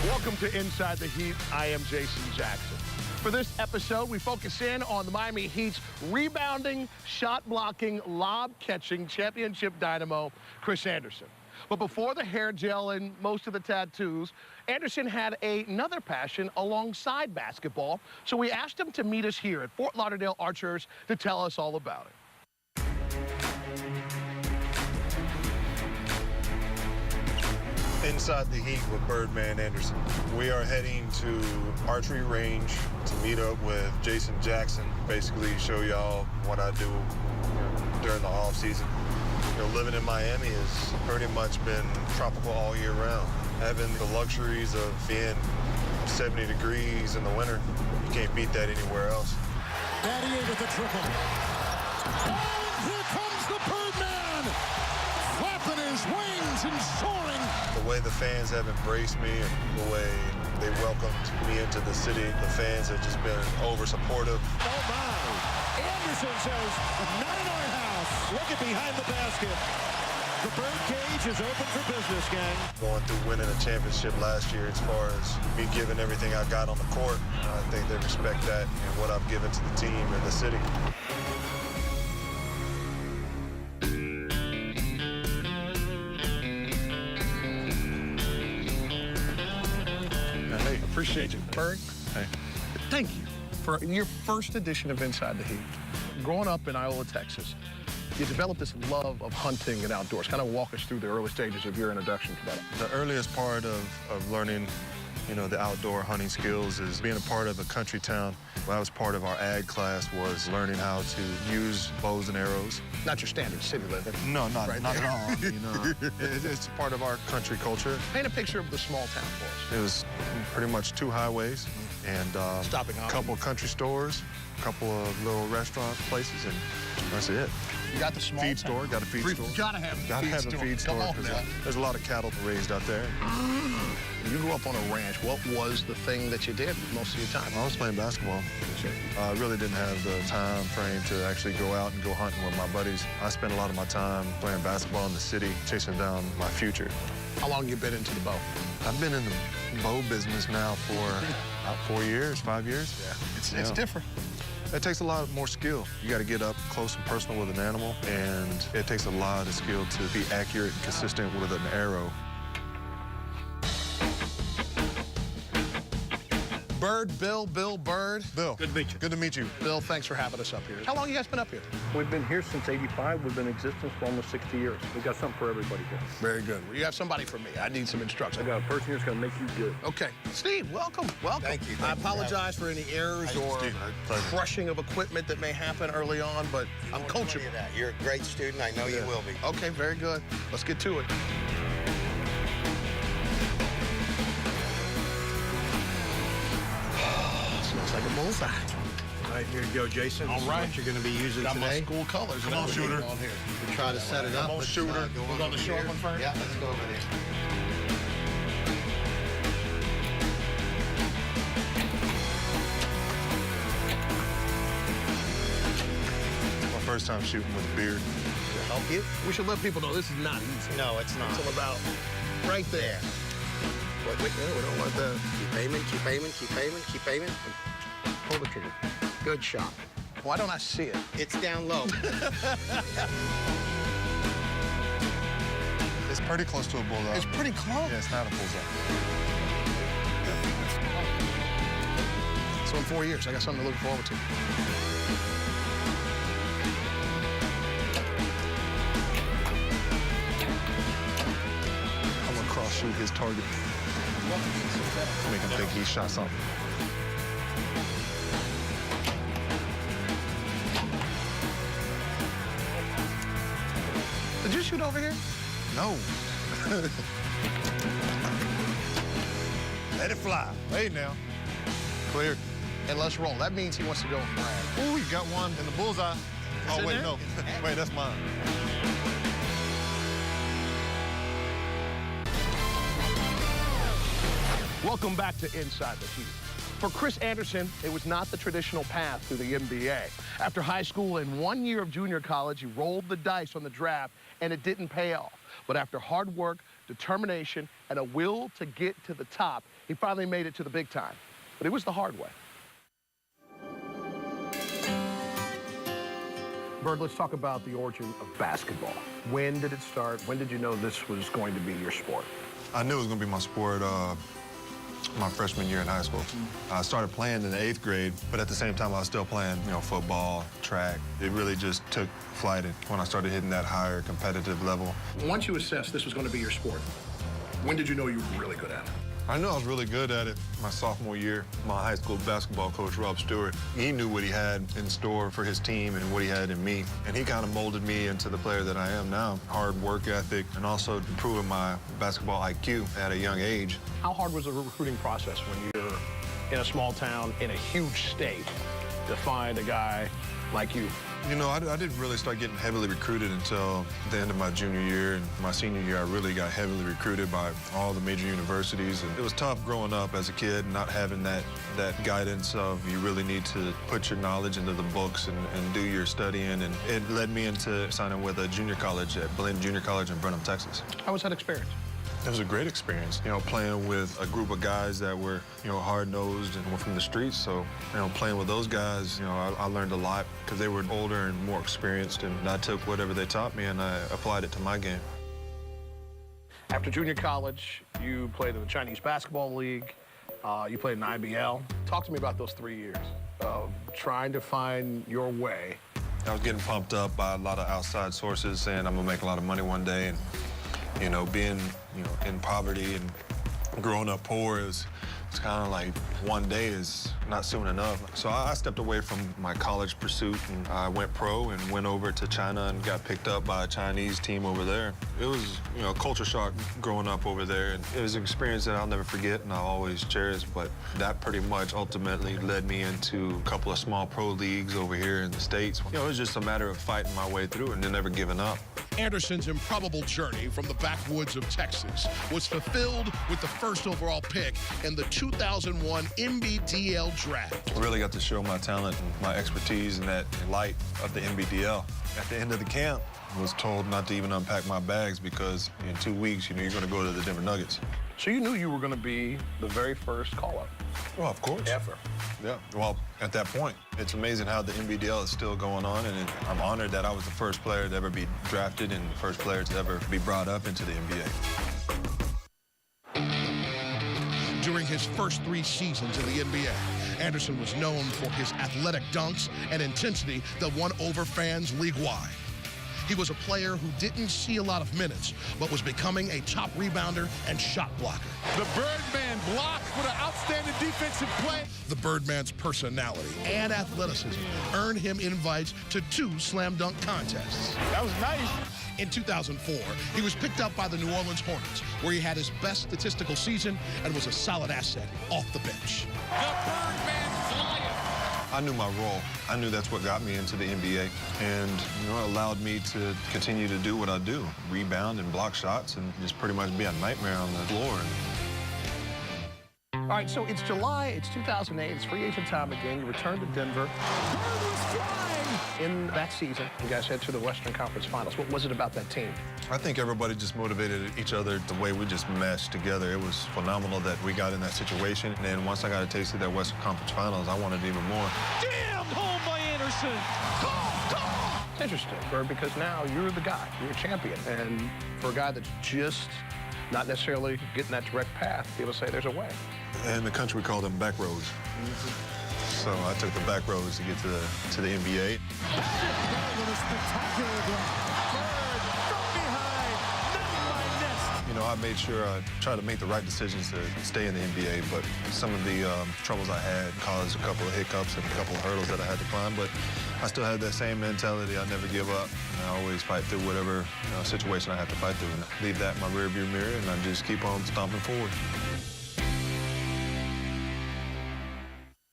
Welcome to Inside the Heat. I am Jason Jackson. For this episode, we focus in on the Miami Heat's rebounding, shot-blocking, lob-catching championship dynamo, Chris Andersen. But before the hair gel and most of the tattoos, Andersen had another passion alongside basketball, so we asked him to meet us here at Fort Lauderdale Archers to tell us all about it. Inside the Heat with Birdman Andersen. We are heading to archery range to meet up with Jason Jackson, basically show y'all what I do during the off season. Living in Miami has pretty much been tropical all year round. Having the luxuries of being 70 degrees in the winter, you can't beat that anywhere else. Daddy with the triple. Oh, here comes the Birdman! Flapping his wings and soaring. The way the fans have embraced me and the way they welcomed me into the city, the fans have just been over-supportive. Oh, my. Andersen says, not in our house. Look at behind the basket. The bird cage is open for business, gang. Going through winning a championship last year as far as me giving everything I got on the court, I think they respect that and what I've given to the team and the city. Hey, appreciate you. Bird, Hey. thank you for your first edition of Inside the Heat. Growing up in Iowa, Texas, you developed this love of hunting and outdoors. Kind of walk us through the early stages of your introduction to that. The earliest part of learning, the outdoor hunting skills is being a part of a country town. When I was part of our ag class was learning how to use bows and arrows. Not your standard city living. No, not Right at there. all. It's part of our country culture. Paint a picture of the small town for us. It was pretty much 2 highways and Stopping a off. couple of country stores, a couple of little restaurant places, and that's it. You got the small Feed town. store, got a feed store. Gotta have a Gotta feed have store. a feed Come store on because now. there's a lot of cattle raised out there. You grew up on a ranch. What was the thing that you did most of your time? I was playing basketball. I really didn't have the time frame to actually go out and go hunting with my buddies. I spent a lot of my time playing basketball in the city, chasing down my future. How long you been into the bow? I've been in the bow business now for about 4 years, 5 years. Yeah, it's different. It takes a lot more skill. You got to get up close and personal with an animal, and it takes a lot of skill to be accurate and consistent with an arrow. Bird, Bill, Bird. Bill. Good to meet you. Good to meet you. Bill, thanks for having us up here. How long you guys been up here? We've been here since '85. We've been in existence for almost 60 years. We've got something for everybody here. Very good. Well, you have somebody for me. I need some I instruction. got a person here that's going to make you good. Okay. Steve, welcome. Welcome. Thank you. I apologize for any errors or Steve. Pleasure. crushing of equipment that may happen early on, but I'm coachable. You're a great student. I know you will be. Okay, very good. Let's get to it. Smells like a bullseye. All right, here you go, Jason. All This is right. what you're going to be using Got my today. school colors. Come on, shooter. On here. We try to set it up. Come on, Let's, shooter. go We're going over to short here. one first? Yeah, let's go over there. My first time shooting with a beard. Help you? We should let people know this is not easy. No, it's not. It's all about right there. Wait, we don't want that. Keep aiming, keep aiming, keep aiming, keep aiming. Pull the trigger. Good shot. Why don't I see it? It's down low. It's pretty close to a bullseye. It's pretty close. Yeah, it's not a bullseye. So in 4 years, I got something to look forward to. I'm gonna cross shoot his target. Make him think he shot something. Did you shoot over here? No. Let it fly. Hey now. Clear. And let's roll. That means he wants to go and brag. Ooh, you got one in the bullseye. Oh, it wait, there? no. Wait, that's mine. Welcome back to Inside the Heat. For Chris Andersen, it was not the traditional path to the NBA. After high school and 1 year of junior college, he rolled the dice on the draft, and it didn't pay off. But after hard work, determination, and a will to get to the top, he finally made it to the big time. But it was the hard way. Bird, let's talk about the origin of basketball. When did it start? When did you know this was going to be your sport? I knew it was going to be my sport my freshman year in high school. I started playing in the 8th grade, but at the same time I was still playing, football, track. It really just took flight when I started hitting that higher competitive level. Once you assessed this was going to be your sport, when did you know you were really good at it? I knew I was really good at it my sophomore year. My high school basketball coach, Rob Stewart, he knew what he had in store for his team and what he had in me. And he kind of molded me into the player that I am now. Hard work ethic and also improving my basketball IQ at a young age. How hard was the recruiting process when you're in a small town, in a huge state, to find a guy like you? I didn't really start getting heavily recruited until the end of my junior year. And my senior year, I really got heavily recruited by all the major universities. And it was tough growing up as a kid, not having that guidance of you really need to put your knowledge into the books and do your studying. And it led me into signing with a junior college at Blaine Junior College in Brenham, Texas. How was that experience? It was a great experience, playing with a group of guys that were, hard-nosed and were from the streets. So, playing with those guys, I learned a lot because they were older and more experienced, and I took whatever they taught me and I applied it to my game. After junior college, you played in the Chinese Basketball League. You played in IBL. Talk to me about those 3 years of trying to find your way. I was getting pumped up by a lot of outside sources saying I'm gonna make a lot of money one day, and being, in poverty and growing up poor, it's kind of like one day is not soon enough. So I stepped away from my college pursuit and I went pro and went over to China and got picked up by a Chinese team over there. It was, a culture shock growing up over there, and it was an experience that I'll never forget and I'll always cherish, but that pretty much ultimately led me into a couple of small pro leagues over here in the States. It was just a matter of fighting my way through and then never giving up. Andersen's improbable journey from the backwoods of Texas was fulfilled with the first overall pick in the 2001 NBDL draft. I really got to show my talent and my expertise in that light of the NBDL. At the end of the camp, I was told not to even unpack my bags because in 2 weeks, you're going to go to the Denver Nuggets. So you knew you were going to be the very first call-up? Well, of course. Ever. Yeah, well, at that point, it's amazing how the NBDL is still going on, and I'm honored that I was the first player to ever be drafted and the first player to ever be brought up into the NBA. During his first 3 seasons in the NBA, Andersen was known for his athletic dunks and intensity that won over fans league-wide. He was a player who didn't see a lot of minutes, but was becoming a top rebounder and shot blocker. The Birdman blocked with an outstanding defensive play. The Birdman's personality and athleticism earned him invites to 2 slam dunk contests. That was nice. In 2004, he was picked up by the New Orleans Hornets, where he had his best statistical season and was a solid asset off the bench. The Birdman flying. I knew my role. I knew that's what got me into the NBA, and it allowed me to continue to do what I do, rebound and block shots and just pretty much be a nightmare on the floor. All right, so it's July, it's 2008, it's free agent time again. You return to Denver. Bird was flying. In that season, you guys head to the Western Conference Finals. What was it about that team? I think everybody just motivated each other the way we just meshed together. It was phenomenal that we got in that situation. And then once I got a taste of that Western Conference Finals, I wanted even more. Damn, home by Andersen. It's interesting, Bird, because now you're the guy. You're a champion. And for a guy that's just not necessarily getting that direct path, people say there's a way. In the country, we call them back roads. So I took the back roads to get to the NBA. With a spectacular block. Bird from behind, not by nest. I made sure I tried to make the right decisions to stay in the NBA, but some of the troubles I had caused a couple of hiccups and a couple of hurdles that I had to climb, but I still had that same mentality. I never give up. And I always fight through whatever situation I have to fight through, and leave that in my rearview mirror, and I just keep on stomping forward.